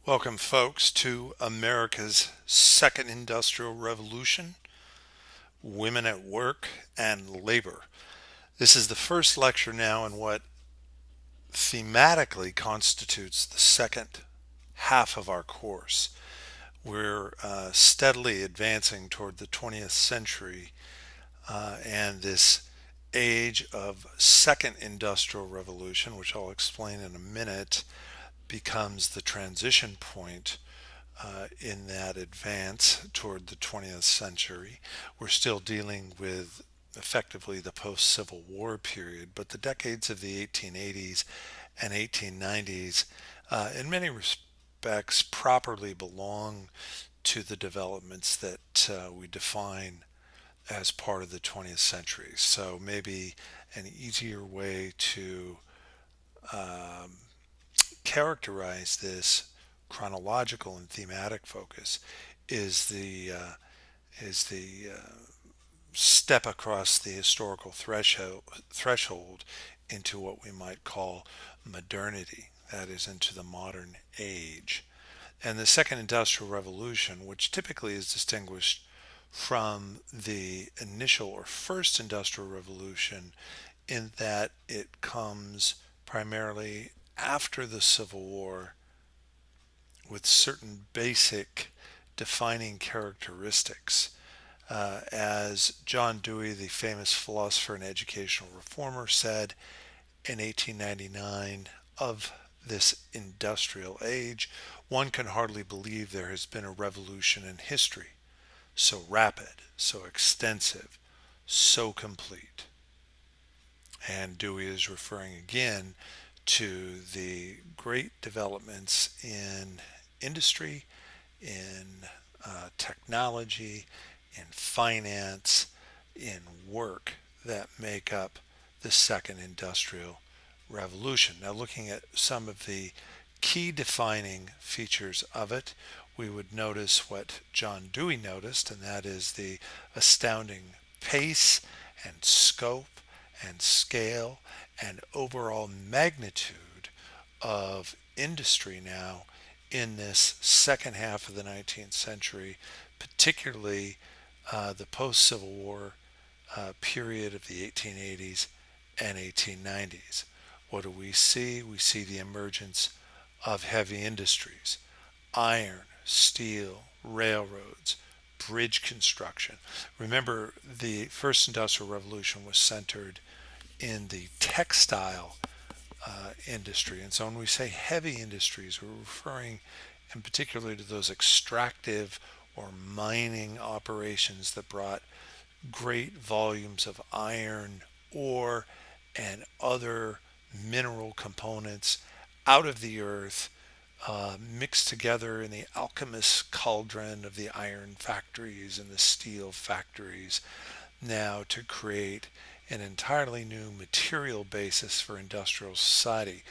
Welcome, folks, to America's Second Industrial Revolution, Women at Work, and Labor. This is the first lecture now in what thematically constitutes the second half of our course. We're steadily advancing toward the 20th century and this age of second industrial revolution, which I'll explain in a minute, becomes the transition point in that advance toward the 20th century. We're still dealing with effectively the post Civil War period, but the decades of the 1880s and 1890s, in many respects, properly belong to the developments that we define as part of the 20th century. So maybe an easier way to um, characterize this chronological and thematic focus is the step across the historical threshold into what we might call modernity, that is, into the modern age. And the second industrial revolution, which typically is distinguished from the initial or first industrial revolution in that it comes primarily after the Civil War with certain basic defining characteristics. As John Dewey, the famous philosopher and educational reformer, said in 1899 of this industrial age, one can hardly believe there has been a revolution in history so rapid, so extensive, so complete. And Dewey is referring again to the great developments in industry, in technology, in finance, in work that make up the second industrial revolution. Now, looking at some of the key defining features of it, we would notice what John Dewey noticed, and that is the astounding pace and scope and scale and overall magnitude of industry now in this second half of the 19th century, particularly the post Civil War period of the 1880s and 1890s. What do we see? We see the emergence of heavy industries: iron, steel, railroads, bridge construction. Remember, the first industrial revolution was centered in the textile industry. And so when we say heavy industries, we're referring in particular to those extractive or mining operations that brought great volumes of iron ore and other mineral components out of the earth, mixed together in the alchemist's cauldron of the iron factories and the steel factories, now to create an entirely new material basis for industrial society.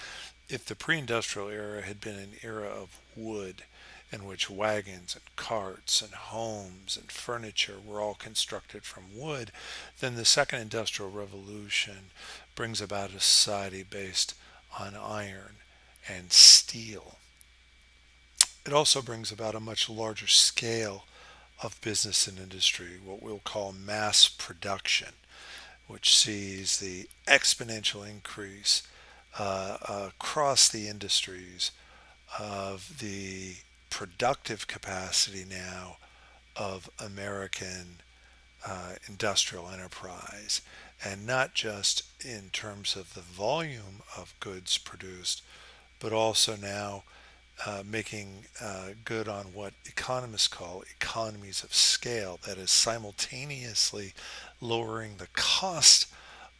If the pre industrial era had been an era of wood, in which wagons and carts and homes and furniture were all constructed from wood, then the second industrial revolution brings about a society based on iron and steel. It also brings about a much larger scale of business and industry, what we'll call mass production, which sees the exponential increase across the industries of the productive capacity now of American industrial enterprise, and not just in terms of the volume of goods produced, but also now making good on what economists call economies of scale, that is, simultaneously lowering the cost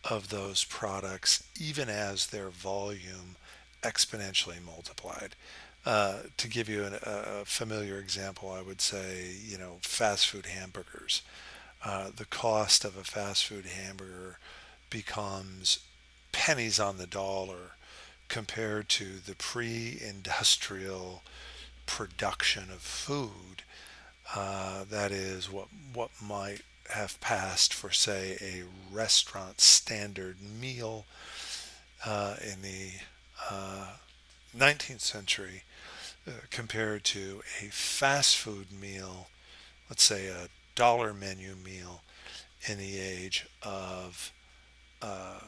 of those products even as their volume exponentially multiplied. To give you a familiar example, I would say, fast food hamburgers. The cost of a fast food hamburger becomes pennies on the dollar compared to the pre-industrial production of food. That is what might have passed for, say, a restaurant standard meal in the 19th century compared to a fast food meal, let's say a dollar menu meal in the age of uh,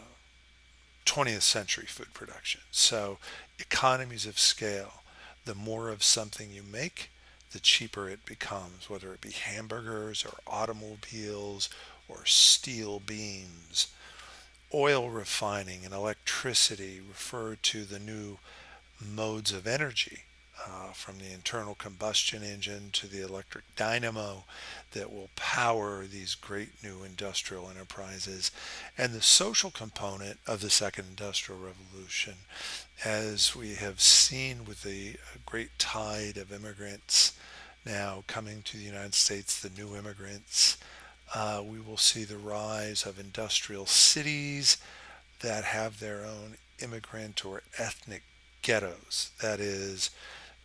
20th century food production. So, economies of scale. The more of something you make, the cheaper it becomes, whether it be hamburgers or automobiles or steel beams. Oil refining and electricity refer to the new modes of energy, from the internal combustion engine to the electric dynamo that will power these great new industrial enterprises, and the social component of the second industrial revolution, as we have seen with the great tide of immigrants now coming to the United States, the new immigrants. We will see the rise of industrial cities that have their own immigrant or ethnic ghettos. That is,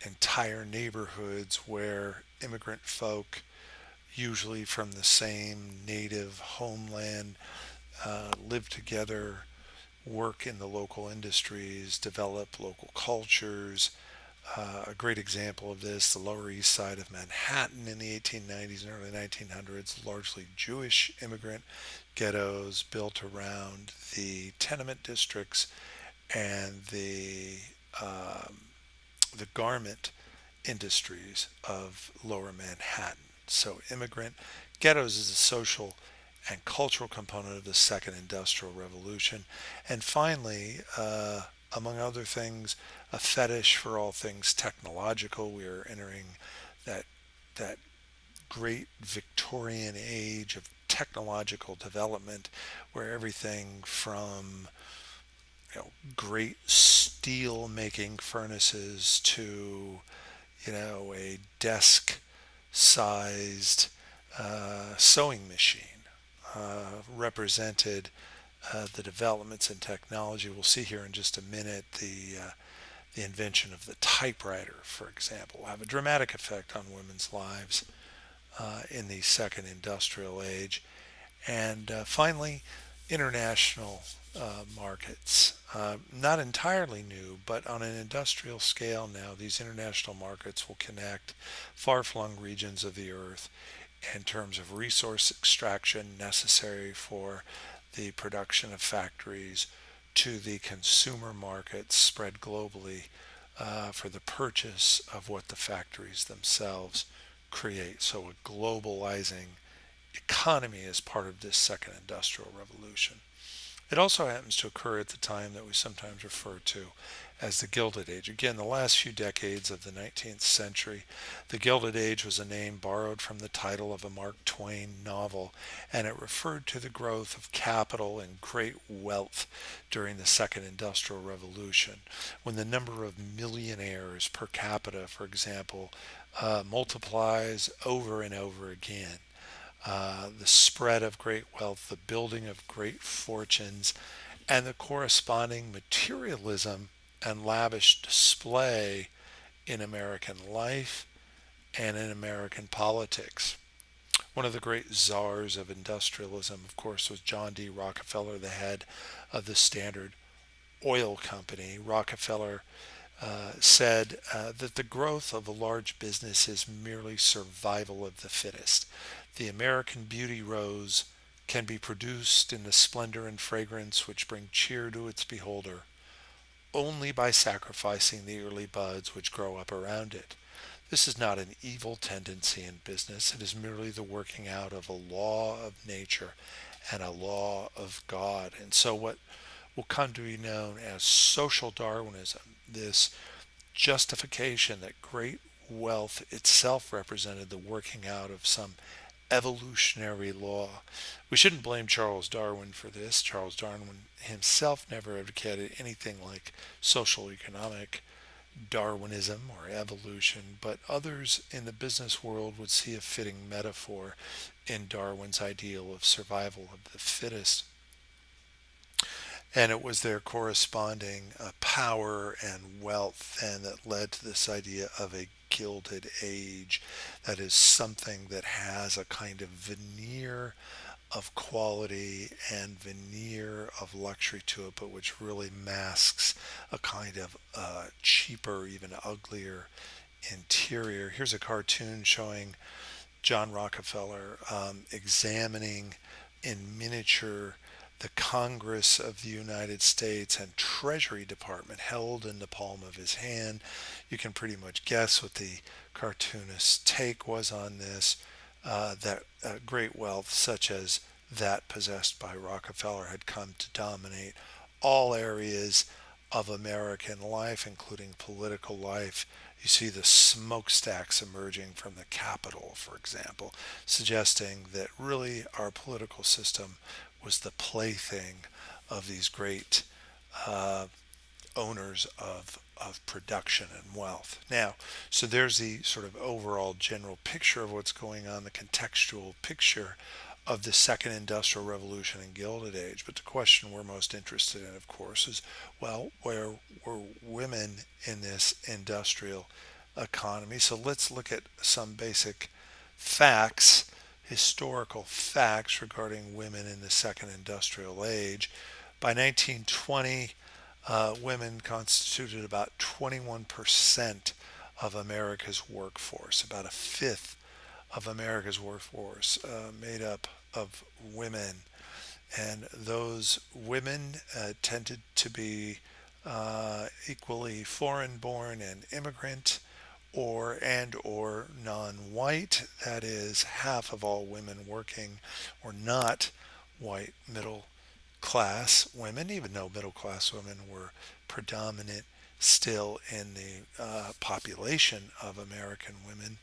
entire neighborhoods where immigrant folk, usually from the same native homeland, live together, work in the local industries, develop local cultures. A great example of this, the Lower East Side of Manhattan in the 1890s and early 1900s, largely Jewish immigrant ghettos built around the tenement districts and um, the garment industries of Lower Manhattan. So, immigrant ghettos is a social and cultural component of the second industrial revolution. And finally, among other things, a fetish for all things technological. We are entering that that great Victorian age of technological development, where everything from great steel making furnaces to a desk sized sewing machine represented the developments in technology. We'll see here in just a minute the invention of the typewriter, for example, will have a dramatic effect on women's lives in the second industrial age. And finally, international markets. Not entirely new, but on an industrial scale now, these international markets will connect far flung regions of the earth in terms of resource extraction necessary for the production of factories to the consumer markets spread globally for the purchase of what the factories themselves create. So, a globalizing economy is part of this second industrial revolution. It also happens to occur at the time that we sometimes refer to as the Gilded Age. Again, the last few decades of the 19th century, the Gilded Age was a name borrowed from the title of a Mark Twain novel, and it referred to the growth of capital and great wealth during the Second Industrial Revolution, when the number of millionaires per capita, for example, multiplies over and over again. The spread of great wealth, the building of great fortunes, and the corresponding materialism and lavish display in American life and in American politics. One of the great czars of industrialism, of course, was John D. Rockefeller, the head of the Standard Oil Company. Rockefeller said that the growth of a large business is merely survival of the fittest. The American beauty rose can be produced in the splendor and fragrance which bring cheer to its beholder only by sacrificing the early buds which grow up around it. This is not an evil tendency in business, it is merely the working out of a law of nature and a law of God. And so, what will come to be known as social Darwinism, this justification that great wealth itself represented the working out of some evolutionary law. We shouldn't blame Charles Darwin for this. Charles Darwin himself never advocated anything like social economic Darwinism or evolution, but others in the business world would see a fitting metaphor in Darwin's ideal of survival of the fittest. And it was their corresponding power and wealth then that led to this idea of a gilded age. That is something that has a kind of veneer of quality and veneer of luxury to it, but which really masks a kind of cheaper, even uglier interior. Here's a cartoon showing John Rockefeller examining in miniature the Congress of the United States and Treasury Department held in the palm of his hand. You can pretty much guess what the cartoonist's take was on this. That great wealth, such as that possessed by Rockefeller, had come to dominate all areas of American life, including political life. You see the smokestacks emerging from the Capitol, for example, suggesting that really our political system was the plaything of these great uh, owners of production and wealth. Now, so there's the sort of overall general picture of what's going on, the contextual picture of the second industrial revolution and Gilded Age. But the question we're most interested in, of course, is well, where were women in this industrial economy? So let's look at some basic facts, historical facts regarding women in the second industrial age. By 1920, women constituted about 21% of America's workforce, about a fifth of America's workforce made up of women. And those women tended to be equally foreign born and immigrant or non-white. That is, half of all women working were not white middle class women, even though middle class women were predominant still in the population of American women.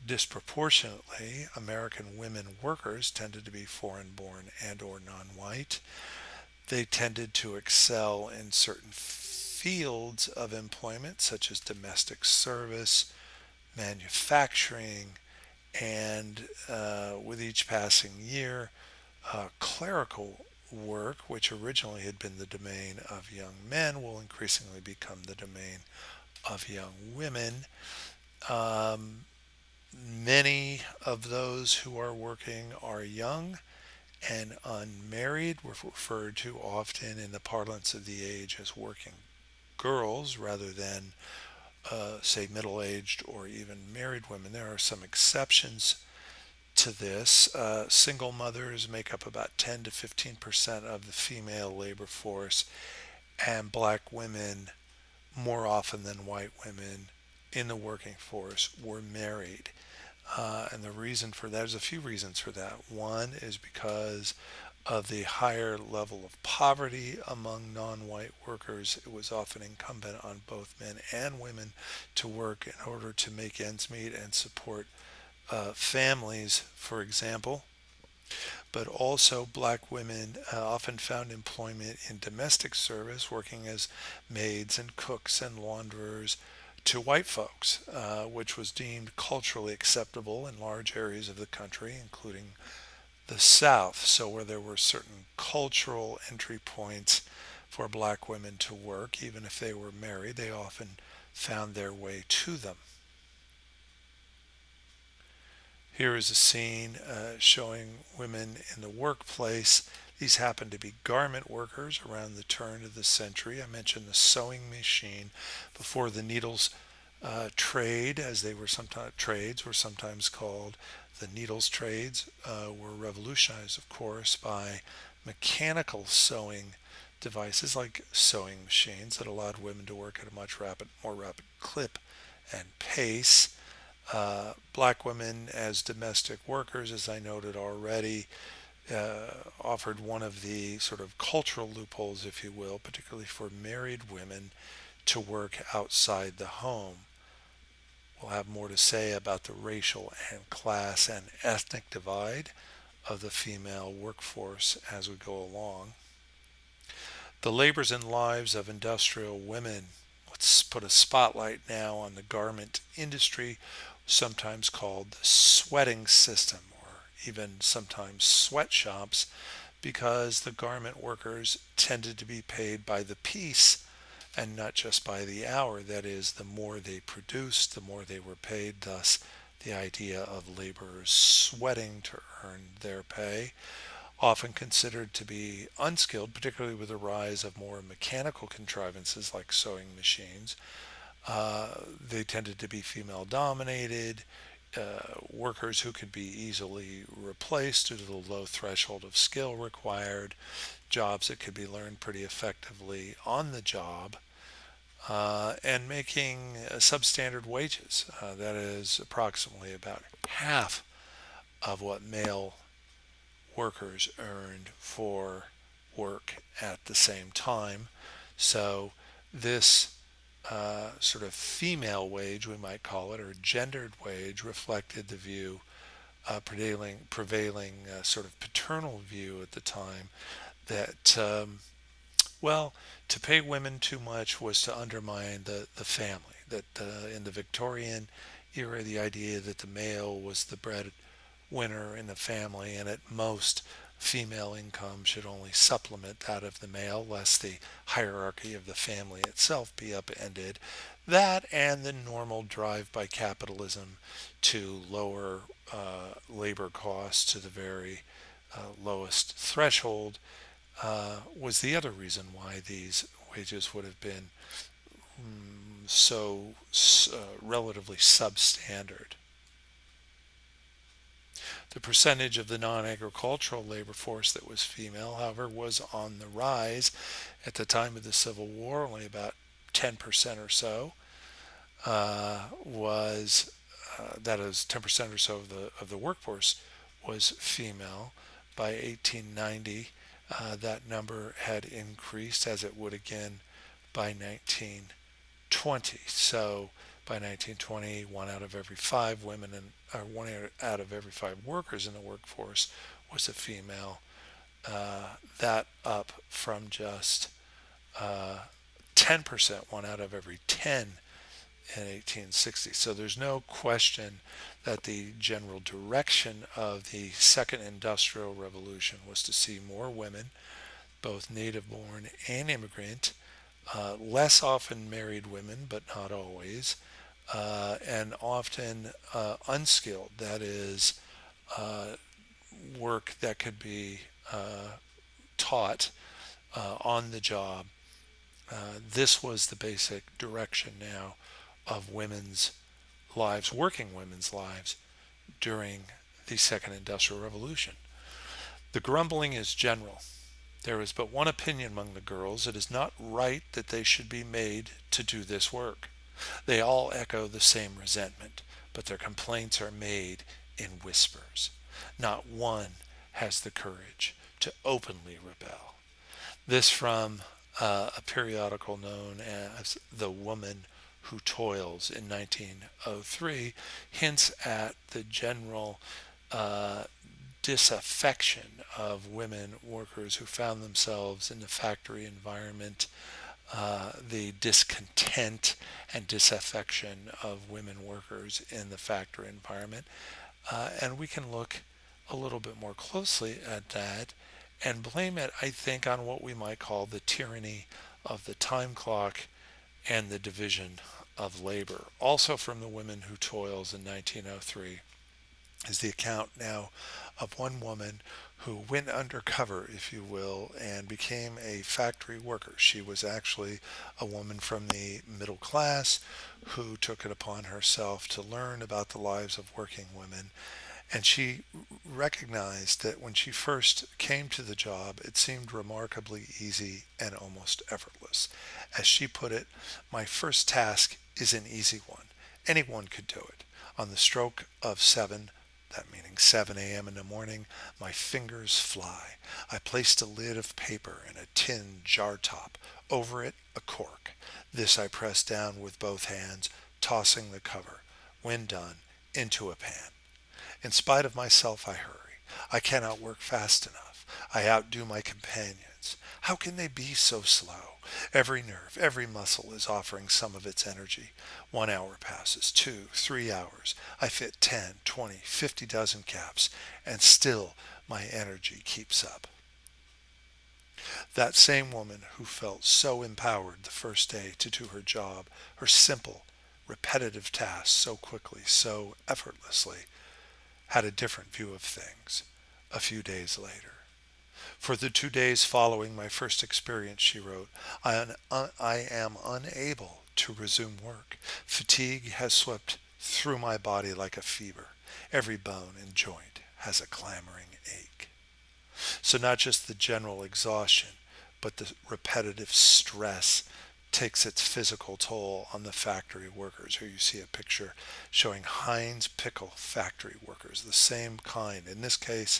Disproportionately, American women workers tended to be foreign born and or non-white. They tended to excel in certain fields of employment such as domestic service, manufacturing, and with each passing year, clerical work, which originally had been the domain of young men, will increasingly become the domain of young women. Um, Many of those who are working are young and unmarried. We're referred to often in the parlance of the age as working girls rather than, say, middle aged or even married women. There are some exceptions to this. Single mothers make up about 10 to 15% of the female labor force, and black women, more often than white women in the working force, were married. And the reason for that, there's a few reasons for that. One is because of the higher level of poverty among non white workers. It was often incumbent on both men and women to work in order to make ends meet and support families, for example. But also, black women often found employment in domestic service, working as maids and cooks and launderers to white folks, which was deemed culturally acceptable in large areas of the country, including the South. So, where there were certain cultural entry points for black women to work, even if they were married, they often found their way to them. Here is a scene showing women in the workplace. These happen to be garment workers around the turn of the century. I mentioned the sewing machine before the needles trade, as they were sometimes trades were sometimes called. The needles trades were revolutionized, of course, by mechanical sewing devices like sewing machines that allowed women to work at a more rapid clip and pace. Black women as domestic workers, as I noted already, offered one of the sort of cultural loopholes, if you will, particularly for married women to work outside the home. We'll have more to say about the racial and class and ethnic divide of the female workforce as we go along. The labors and lives of industrial women. Let's put a spotlight now on the garment industry, sometimes called the sweating system, or even sometimes sweatshops, because the garment workers tended to be paid by the piece and not just by the hour. That is, the more they produced, the more they were paid. Thus, the idea of laborers sweating to earn their pay, often considered to be unskilled, particularly with the rise of more mechanical contrivances like sewing machines. They tended to be female dominated, workers who could be easily replaced due to the low threshold of skill required, jobs that could be learned pretty effectively on the job, and making substandard wages. That is approximately about half of what male workers earned for work at the same time. So, this sort of female wage, we might call it, or gendered wage, reflected the view, prevailing sort of paternal view at the time that, well, to pay women too much was to undermine the family. That in the Victorian era, the idea that the male was the breadwinner in the family, and at most, female income should only supplement that of the male, lest the hierarchy of the family itself be upended. That and the normal drive by capitalism to lower labor costs to the very lowest threshold was the other reason why these wages would have been so relatively substandard. The percentage of the non agricultural labor force that was female, however, was on the rise. At the time of the Civil War, only about 10% or so was that is 10% or so of the workforce was female. By 1890, that number had increased, as it would again by 1920. So by 1920, one out of every five women and one out of every five workers in the workforce was a female. That up from just 10%, one out of every 10 in 1860. So there's no question that the general direction of the second industrial revolution was to see more women, both native born and immigrant, less often married women, but not always, and often unskilled. That is, uh, work that could be taught on the job. This was the basic direction now of women's lives, working women's lives, during the Second Industrial Revolution. The grumbling is general. There is but one opinion among the girls. It is not right that they should be made to do this work. They all echo the same resentment, but their complaints are made in whispers. Not one has the courage to openly rebel. This from a periodical known as The Woman Who Toils in 1903 hints at the general uh, disaffection of women workers who found themselves in the factory environment, the discontent and disaffection of women workers in the factory environment. And we can look a little bit more closely at that and blame it, I think, on what we might call the tyranny of the time clock and the division of labor. Also from The Women Who Toils in 1903 is the account now of one woman who went undercover, if you will, and became a factory worker. She was actually a woman from the middle class who took it upon herself to learn about the lives of working women. And she recognized that when she first came to the job, it seemed remarkably easy and almost effortless. As she put it, my first task is an easy one. Anyone could do it. On the stroke of seven, that meaning 7 a.m. in the morning, my fingers fly. I placed a lid of paper in a tin jar top. Over it, a cork. This I press down with both hands, tossing the cover, when done, into a pan. In spite of myself, I hurry. I cannot work fast enough. I outdo my companions. How can they be so slow? Every nerve, every muscle is offering some of its energy. 1 hour passes, 2, 3 hours. I fit 10, 20, 50 dozen caps, and still my energy keeps up. That same woman who felt so empowered the first day to do her job, her simple, repetitive tasks so quickly, so effortlessly, had a different view of things a few days later. For the 2 days following my first experience, she wrote, I am unable to resume work. Fatigue has swept through my body like a fever. Every bone and joint has a clamoring ache. So, not just the general exhaustion, but the repetitive stress takes its physical toll on the factory workers. Here you see a picture showing Heinz pickle factory workers, the same kind, in this case,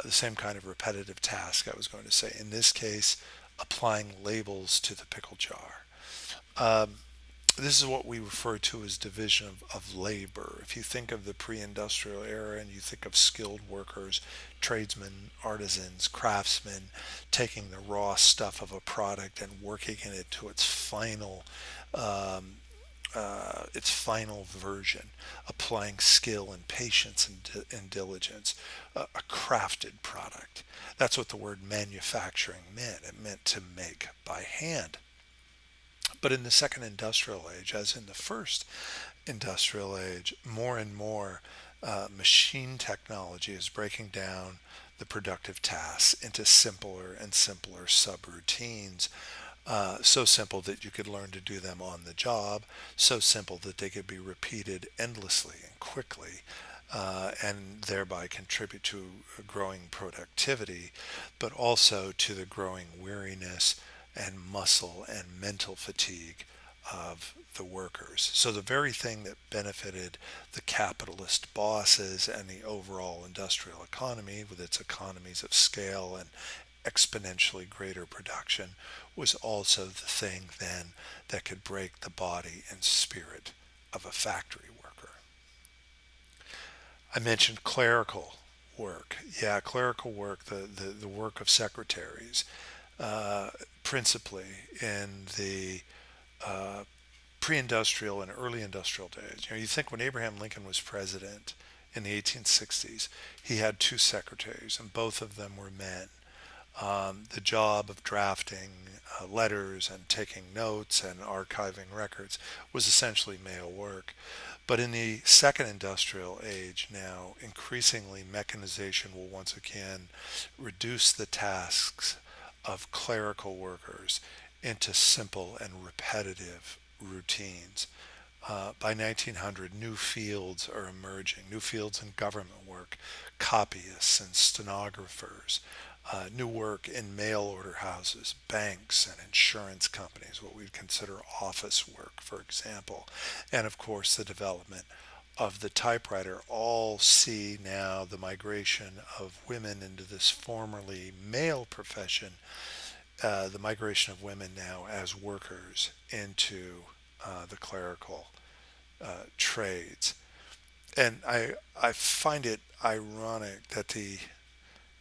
the same kind of repetitive task I was going to say. In this case, applying labels to the pickle jar. Um, this is what we refer to as division of labor. If you think of the pre-industrial era and you think of skilled workers, tradesmen, artisans, craftsmen, taking the raw stuff of a product and working it to um, its final version, applying skill and patience and diligence, a crafted product. That's what the word manufacturing meant. It meant to make by hand. But in the second industrial age, as in the first industrial age, more and more machine technology is breaking down the productive tasks into simpler and simpler subroutines. So simple that you could learn to do them on the job, so simple that they could be repeated endlessly and quickly, and thereby contribute to a growing productivity, but also to the growing weariness and muscle and mental fatigue of the workers. So the very thing that benefited the capitalist bosses and the overall industrial economy with its economies of scale and exponentially greater production was also the thing then that could break the body and spirit of a factory worker. I mentioned clerical work. Yeah, clerical work, the work of secretaries, uh, principally in the uh, pre-industrial and early industrial days. You think when Abraham Lincoln was president in the 1860s, he had two secretaries, and both of them were men. The job of drafting letters and taking notes and archiving records was essentially male work. But in the second industrial age now, increasingly mechanization will once again reduce the tasks of clerical workers into simple and repetitive routines. By 1900, new fields are emerging, new fields in government work, copyists and stenographers, new work in mail order houses, banks, and insurance companies, what we'd consider office work, for example, and of course the development of the typewriter. All see now the migration of women into this formerly male profession, the migration of women now as workers into the clerical trades. And I find it ironic that the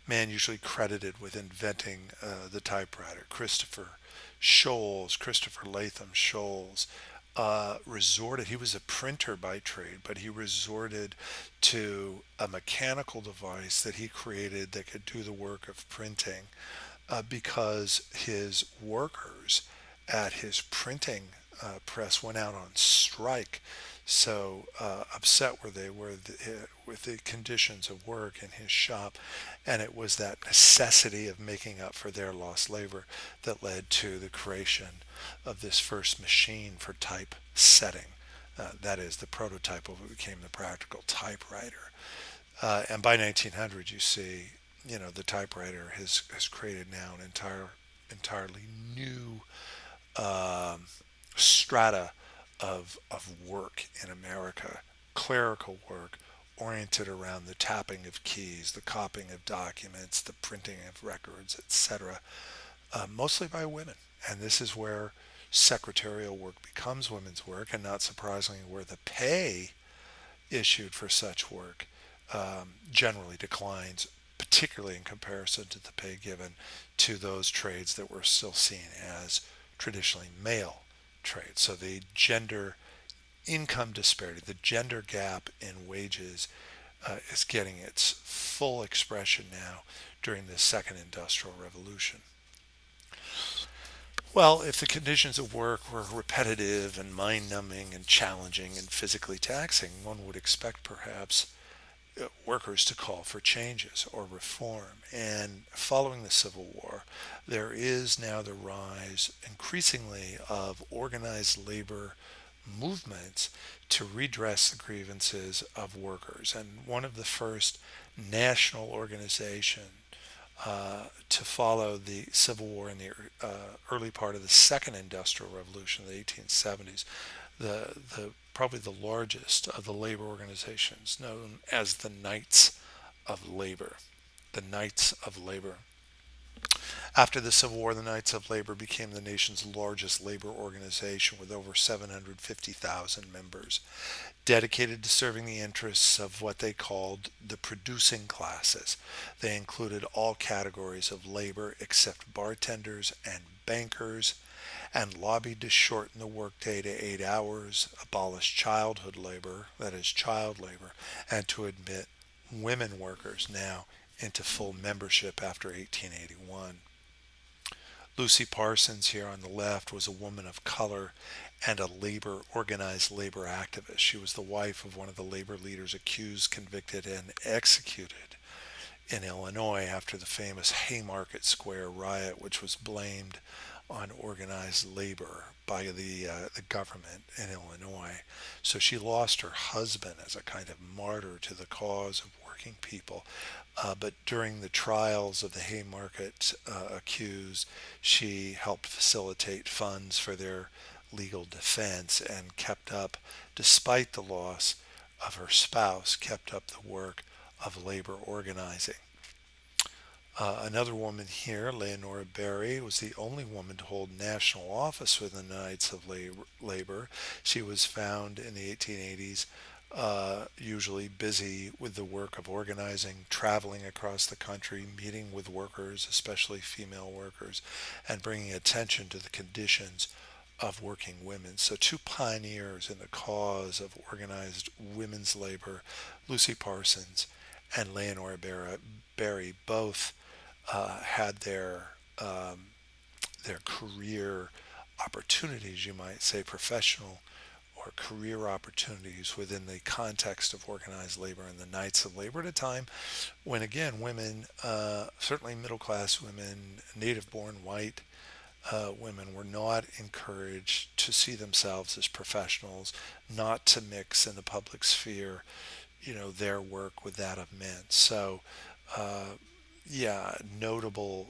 man usually credited with inventing the typewriter, Christopher Latham Scholes, he was a printer by trade, but he resorted to a mechanical device that he created that could do the work of printing because his workers at his printing press went out on strike. So upset were they with the conditions of work in his shop, and it was that necessity of making up for their lost labor that led to the creation of this first machine for typesetting. That is the prototype of what became the practical typewriter. And by 1900, you see, the typewriter has created now an entirely new um, strata of work in America, clerical work oriented around the tapping of keys, the copying of documents, the printing of records, etc., mostly by women. And this is where secretarial work becomes women's work, and not surprisingly, where the pay issued for such work generally declines, particularly in comparison to the pay given to those trades that were still seen as traditionally male trades. So the gender income disparity, the gender gap in wages is getting its full expression now during the second industrial revolution. Well, if the conditions of work were repetitive and mind numbing and challenging and physically taxing, one would expect perhaps workers to call for changes or reform. And following the Civil War, there is now the rise increasingly of organized labor movements to redress the grievances of workers. And one of the first national organizations to follow the Civil War in the early part of the Second Industrial Revolution, the 1870s, the probably the largest of the labor organizations, known as the Knights of Labor. The Knights of Labor. After the Civil War, the Knights of Labor became the nation's largest labor organization with over 750,000 members, dedicated to serving the interests of what they called the producing classes. They included all categories of labor except bartenders and bankers, and lobbied to shorten the workday to 8 hours, abolish childhood labor, that is, child labor, and to admit women workers now into full membership after 1881. Lucy Parsons, here on the left, was a woman of color and a organized labor activist. She was the wife of one of the labor leaders accused, convicted, and executed in Illinois after the famous Haymarket Square riot, which was blamed on organized labor by the government in Illinois. So she lost her husband as a kind of martyr to the cause of working people. But during the trials of the Haymarket accused, she helped facilitate funds for their legal defense and kept up, despite the loss of her spouse, kept up the work of labor organizing. Another woman here, Leonora Berry, was the only woman to hold national office within the Knights of Labor. She was found in the 1880s usually busy with the work of organizing, traveling across the country, meeting with workers, especially female workers, and bringing attention to the conditions of working women. So, two pioneers in the cause of organized women's labor, Lucy Parsons and Leonora Berry, both had their career opportunities, you might say, professional or career opportunities within the context of organized labor and the Knights of Labor at a time when, again, women, certainly middle class women, native born white women, were not encouraged to see themselves as professionals, not to mix in the public sphere, their work with that of men. So, yeah, notable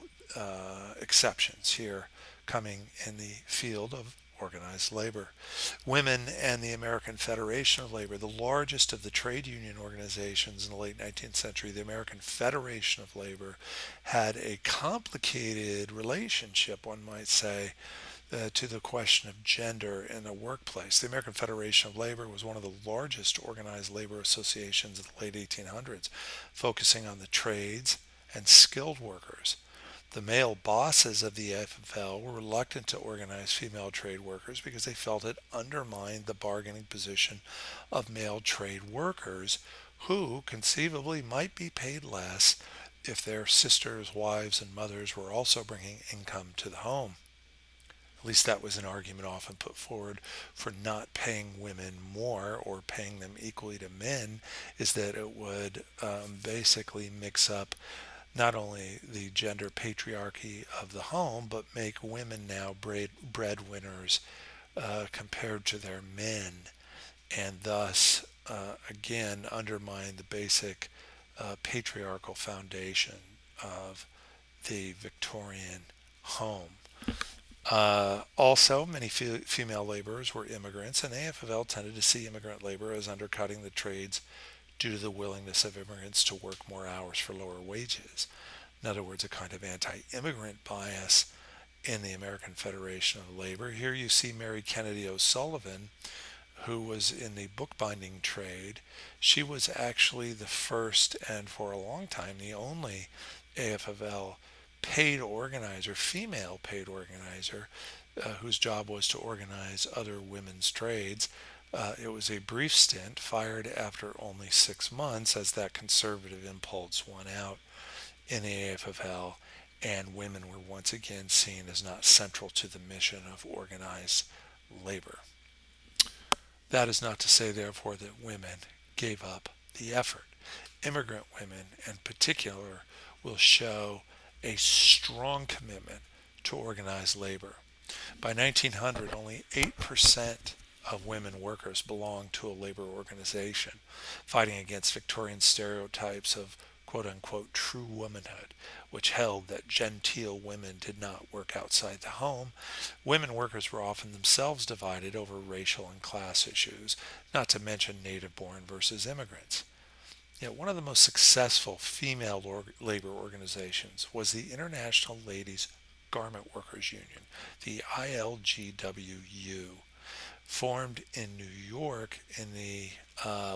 exceptions here coming in the field of organized labor. Women and the American Federation of Labor, the largest of the trade union organizations in the late 19th century, the American Federation of Labor had a complicated relationship, one might say, to the question of gender in the workplace. The American Federation of Labor was one of the largest organized labor associations of the late 1800s, focusing on the trades and skilled workers. The male bosses of the AFL were reluctant to organize female trade workers because they felt it undermined the bargaining position of male trade workers who conceivably might be paid less if their sisters, wives, and mothers were also bringing income to the home. At least that was an argument often put forward for not paying women more or paying them equally to men, is that it would basically mix up not only the gender patriarchy of the home, but make women now breadwinners compared to their men, and thus, again, undermine the basic patriarchal foundation of the Victorian home. Also, many female laborers were immigrants, and AFL tended to see immigrant labor as undercutting the trades due to the willingness of immigrants to work more hours for lower wages. In other words, a kind of anti-immigrant bias in the American Federation of Labor. Here you see Mary Kennedy O'Sullivan, who was in the bookbinding trade. She was actually the first, and for a long time, the only AFL paid organizer, female paid organizer, whose job was to organize other women's trades. It was a brief stint, fired after only 6 months as that conservative impulse won out in the AFL, and women were once again seen as not central to the mission of organized labor. That is not to say, therefore, that women gave up the effort. Immigrant women, in particular, will show a strong commitment to organized labor. By 1900, only 8% of women workers belonged to a labor organization, fighting against Victorian stereotypes of quote unquote true womanhood, which held that genteel women did not work outside the home. Women workers were often themselves divided over racial and class issues, not to mention native born versus immigrants. Yet one of the most successful female labor organizations was the International Ladies Garment Workers Union, the ILGWU, formed in New York in the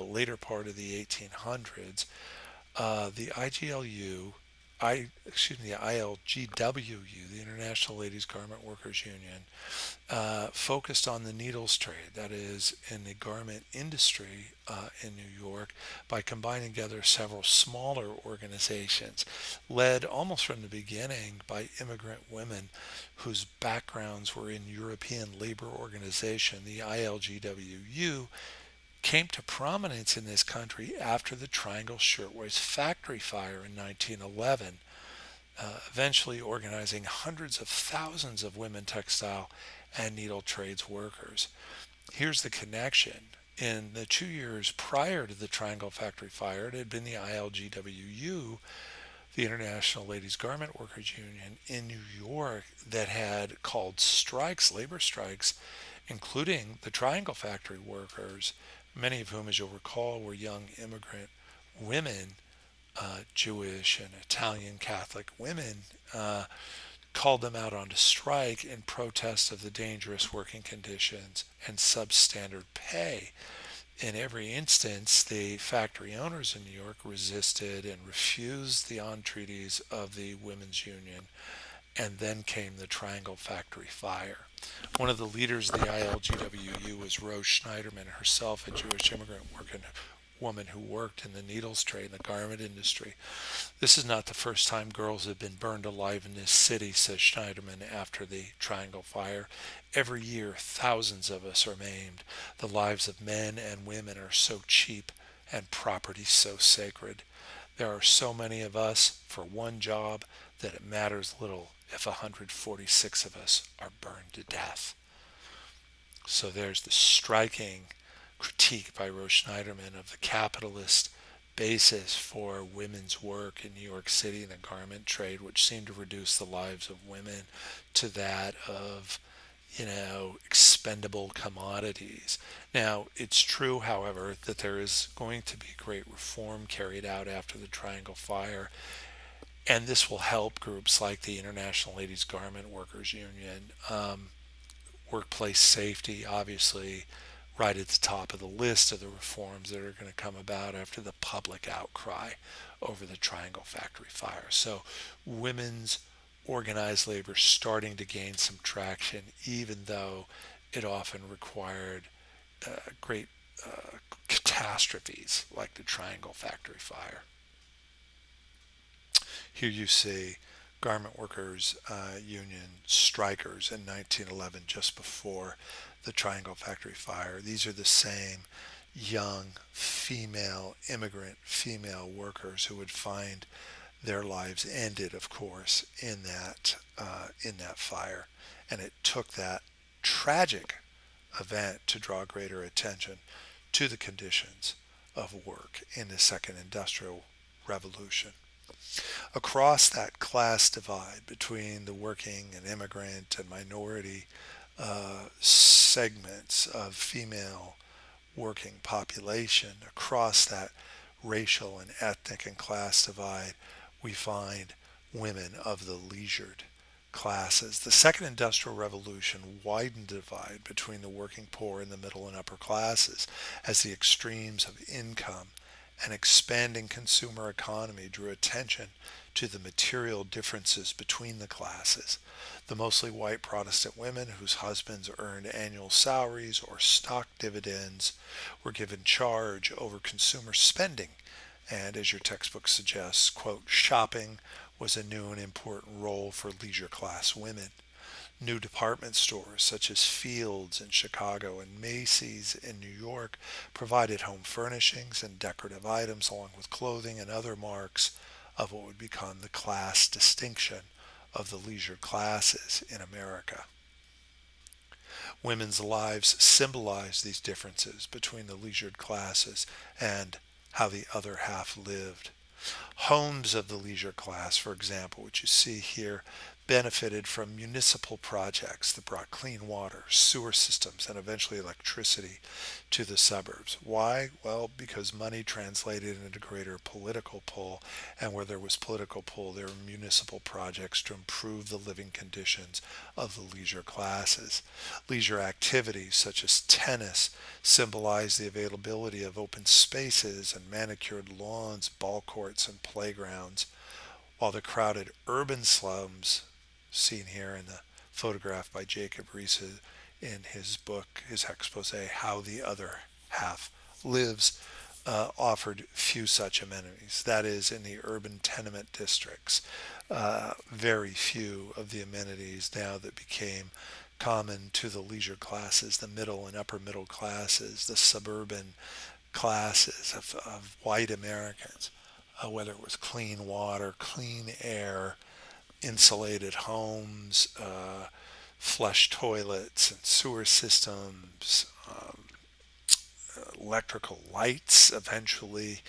later part of the 1800s. The IGLU, the ILGWU, the International Ladies Garment Workers Union, focused on the needles trade, that is, in the garment industry in New York, by combining together several smaller organizations, led almost from the beginning by immigrant women whose backgrounds were in European labor organization. The ILGWU came to prominence in this country after the Triangle Shirtwaist Factory fire in 1911, eventually organizing hundreds of thousands of women textile and needle trades workers. Here's the connection. In the 2 years prior to the Triangle Factory fire, it had been the ILGWU, the International Ladies Garment Workers Union in New York, that had called strikes, labor strikes, including the Triangle Factory workers, many of whom, as you'll recall, were young immigrant women, Jewish and Italian Catholic women, called them out on strike in protest of the dangerous working conditions and substandard pay. In every instance, the factory owners in New York resisted and refused the entreaties of the Women's Union, and then came the Triangle Factory fire. One of the leaders of the ILGWU was Rose Schneiderman, herself a Jewish immigrant woman who worked in the needles trade in the garment industry. This is not the first time girls have been burned alive in this city, says Schneiderman after the Triangle Fire. Every year, thousands of us are maimed. The lives of men and women are so cheap and property so sacred. There are so many of us for one job that it matters little if 146 of us are burned to death. So there's the striking critique by Rose Schneiderman of the capitalist basis for women's work in New York City in the garment trade, which seemed to reduce the lives of women to that of, expendable commodities. Now, it's true, however, that there is going to be great reform carried out after the Triangle Fire, and this will help groups like the International Ladies Garment Workers Union. Workplace safety, obviously, right at the top of the list of the reforms that are going to come about after the public outcry over the Triangle Factory fire. So, women's organized labor starting to gain some traction, even though it often required great catastrophes like the Triangle Factory fire. Here you see Garment Workers Union strikers in 1911, just before the Triangle Factory fire. These are the same young immigrant female workers who would find their lives ended, of course, in that fire. And it took that tragic event to draw greater attention to the conditions of work in the Second Industrial Revolution. Across that class divide between the working and immigrant and minority segments of female working population, across that racial and ethnic and class divide, we find women of the leisured classes. The Second Industrial Revolution widened the divide between the working poor and the middle and upper classes as the extremes of income and expanding consumer economy drew attention to the material differences between the classes. The mostly white Protestant women whose husbands earned annual salaries or stock dividends were given charge over consumer spending, and as your textbook suggests, quote, shopping was a new and important role for leisure class women. New department stores such as Fields in Chicago and Macy's in New York provided home furnishings and decorative items along with clothing and other marks of what would become the class distinction of the leisure classes in America. Women's lives symbolize these differences between the leisured classes and how the other half lived. Homes of the leisure class, for example, which you see here, benefited from municipal projects that brought clean water, sewer systems, and eventually electricity to the suburbs. Why? Well, because money translated into greater political pull, and where there was political pull, there were municipal projects to improve the living conditions of the leisure classes. Leisure activities such as tennis symbolize the availability of open spaces and manicured lawns, ball courts, and playgrounds, while the crowded urban slums, seen here in the photograph by Jacob Riis in his book, his expose, How the Other Half Lives, offered few such amenities. That is, in the urban tenement districts, very few of the amenities now that became common to the leisure classes, the middle and upper middle classes, the suburban classes of white Americans, whether it was clean water, clean air, insulated homes, flush toilets and sewer systems, electrical lights, eventually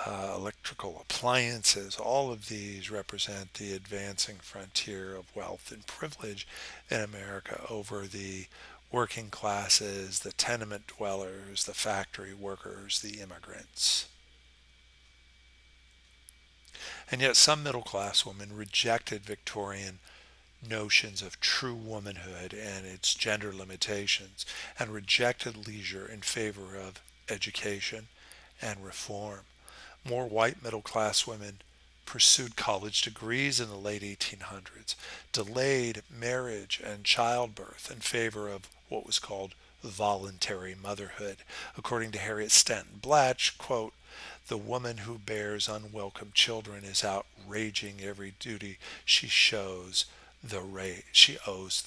electrical appliances. All of these represent the advancing frontier of wealth and privilege in America over the working classes, the tenement dwellers, the factory workers, the immigrants. And yet, some middle class women rejected Victorian notions of true womanhood and its gender limitations and rejected leisure in favor of education and reform. More white middle class women pursued college degrees in the late 1800s, delayed marriage and childbirth in favor of what was called voluntary motherhood. According to Harriet Stanton Blatch, quote, the woman who bears unwelcome children is outraging every duty she owes the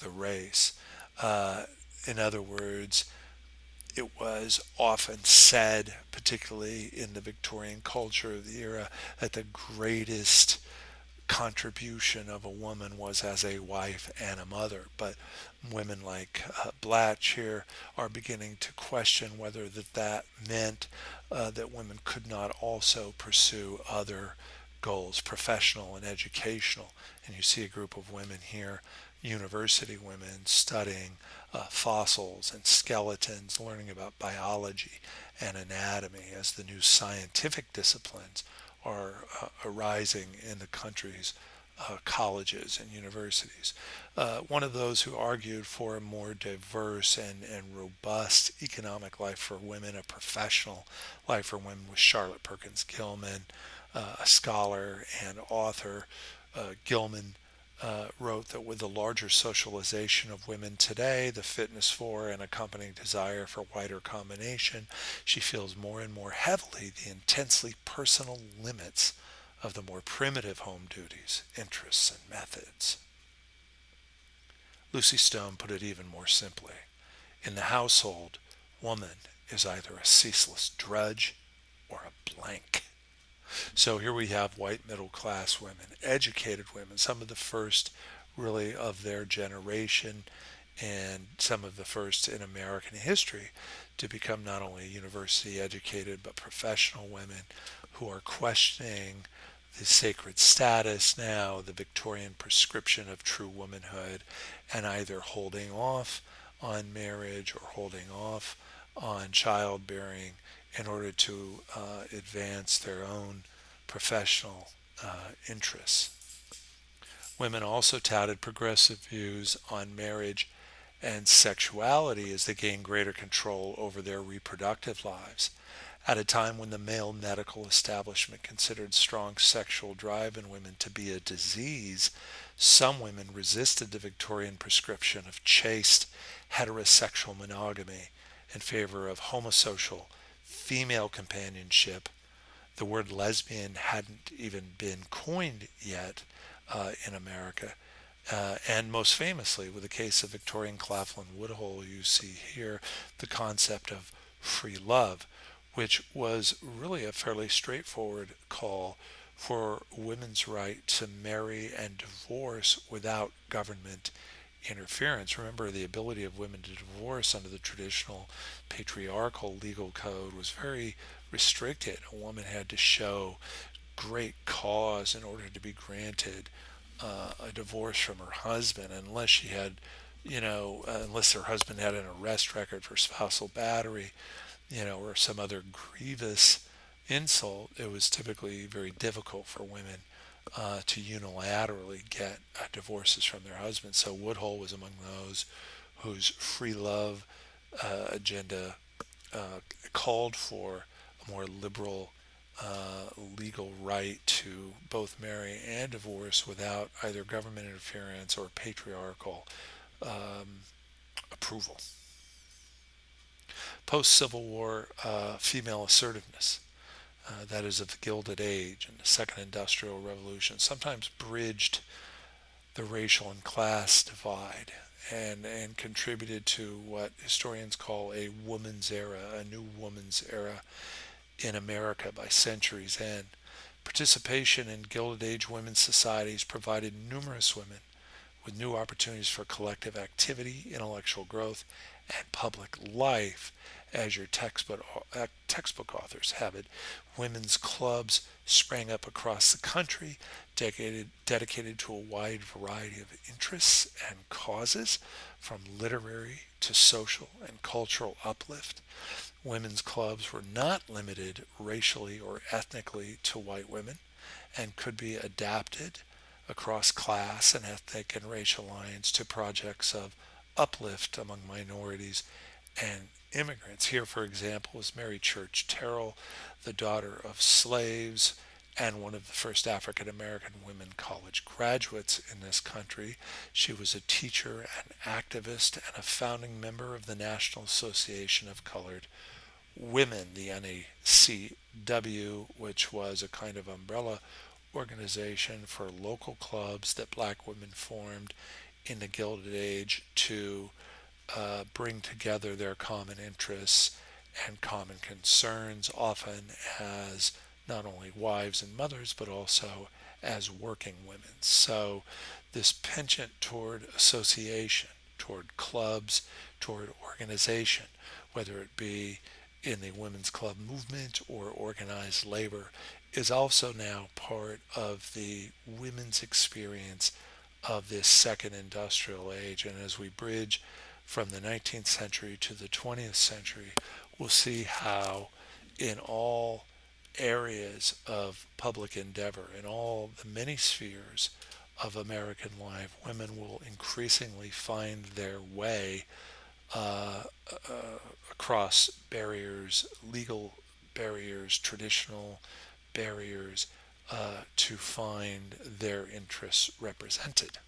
race. In other words, it was often said, particularly in the Victorian culture of the era, that the greatest contribution of a woman was as a wife and a mother. But women like Blatch here are beginning to question whether that meant that women could not also pursue other goals, professional and educational. And you see a group of women here, university women, studying fossils and skeletons, learning about biology and anatomy as the new scientific disciplines are arising in the country's colleges and universities. One of those who argued for a more diverse and robust economic life for women, a professional life for women, was Charlotte Perkins Gilman, a scholar and author. Gilman wrote that with the larger socialization of women today, the fitness for and accompanying desire for wider combination, she feels more and more heavily the intensely personal limits of the more primitive home duties, interests, and methods. Lucy Stone put it even more simply. In the household, woman is either a ceaseless drudge or a blank. So here we have white middle class women, educated women, some of the first really of their generation and some of the first in American history to become not only university educated but professional women who are questioning the sacred status now, the Victorian prescription of true womanhood, and either holding off on marriage or holding off on childbearing in order to advance their own professional interests. Women also touted progressive views on marriage and sexuality as they gained greater control over their reproductive lives. At a time when the male medical establishment considered strong sexual drive in women to be a disease, some women resisted the Victorian prescription of chaste heterosexual monogamy in favor of homosocial female companionship. The word lesbian hadn't even been coined yet in America. And most famously, with the case of Victorian Claflin Woodhull, you see here the concept of free love, which was really a fairly straightforward call for women's right to marry and divorce without government interference. Remember, the ability of women to divorce under the traditional patriarchal legal code was very restricted. A woman had to show great cause in order to be granted a divorce from her husband, unless she had, unless her husband had an arrest record for spousal battery, or some other grievous insult. It was typically very difficult for women to unilaterally get divorces from their husbands. So Woodhull was among those whose free love agenda called for a more liberal legal right to both marry and divorce without either government interference or patriarchal approval. Post Civil War female assertiveness, that is of the Gilded Age and the Second Industrial Revolution, sometimes bridged the racial and class divide and contributed to what historians call a woman's era, a new woman's era in America by century's end. Participation in Gilded Age women's societies provided numerous women with new opportunities for collective activity, intellectual growth, and public life. As your textbook authors have it, women's clubs sprang up across the country, dedicated to a wide variety of interests and causes, from literary to social and cultural uplift. Women's clubs were not limited racially or ethnically to white women and could be adapted across class and ethnic and racial lines to projects of uplift among minorities and immigrants. Here, for example, is Mary Church Terrell, the daughter of slaves and one of the first African American women college graduates in this country. She was a teacher, an activist, and a founding member of the National Association of Colored Women, the NACW, which was a kind of umbrella organization for local clubs that black women formed in the Gilded Age to bring together their common interests and common concerns, often as not only wives and mothers, but also as working women. So, this penchant toward association, toward clubs, toward organization, whether it be in the women's club movement or organized labor, is also now part of the women's experience of this second industrial age. And as we bridge from the 19th century to the 20th century, we'll see how in all areas of public endeavor, in all the many spheres of American life, women will increasingly find their way uh, across barriers, legal barriers, traditional barriers, to find their interests represented.